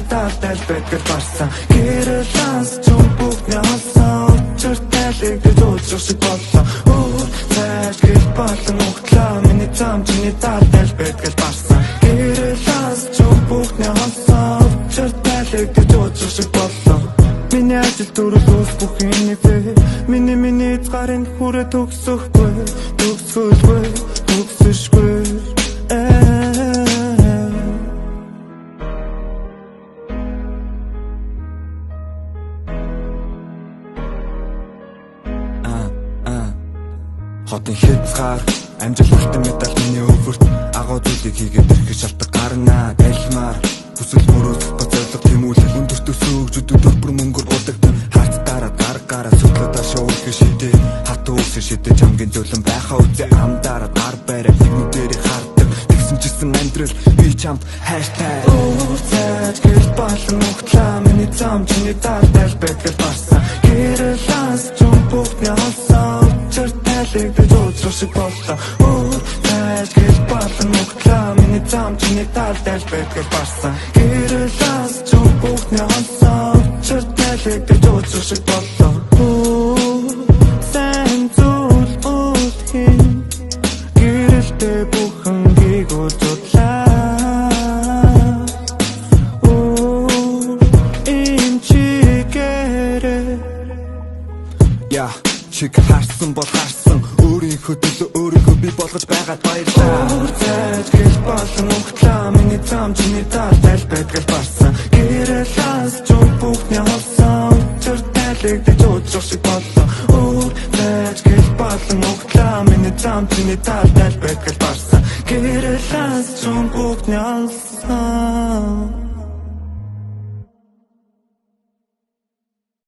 Тартал бэтгэл барсан гэрэлээс чум бүхний хасаа учирталыг дүүжих шиг боллоо цааш гэл болон ухтлаа миний зам чиний тартал бэтгэл барсан гэрэлээс чум бүхний хасаа учирталыг дүүжих шиг боллоо миний ажил төрөл ус бүхний нэ миний эцгарын хүрээ төгсөхгүй төгсөшгүй Хотын хязгаар амжилт үлдэн медаль миний өвөрт агуу зүйлийг хийгээд ирэхэд шалтгаан гарна дэлмаар бүсэл мөрөөдөх боцоолог тэмүүлэх өндөр төсөөгчд өдөр мөнгөөр будагдан харц дараа гаргаараа сүлээ ташаа үргэлж шидэ хатуу үсэ шидэ чамгийн зөлөн байхаа үзээ амдаараа гар барай нэгнүүдэрийг хардаг тэгсэн чсэн амьдрал би чамд хаштаг цааш гэл болон ухтлаа миний зам чиний тартал бэтгэл барсан гэрэлээс чум бүхний хасаа Лэг дүүжих шиг боллоо цааш гэл болон ухтлаа миний зам чиний тартал бэтгэл барсан гэрэлээс чум бүхний хасаа учирталыг дүүжих шиг боллоо сайн зүйл үлдэх гэрэлтэй бүхэн гийгүүл зудлаа ийм чигээрээ чиг харсан бол харсан өөрийнхөө төлөө өөрийгөө би болгож байгаад баярлаа цааш гэл болон ухтлаа миний зам чиний тартал бэтгэл барсан гэрэлээс чум бүхний хасаа учирталыг дүүжих шиг боллоо цааш гэл болон ухтлаа миний зам чиний тартал бэтгэл барсан гэрэлээс чум бүхний хасаа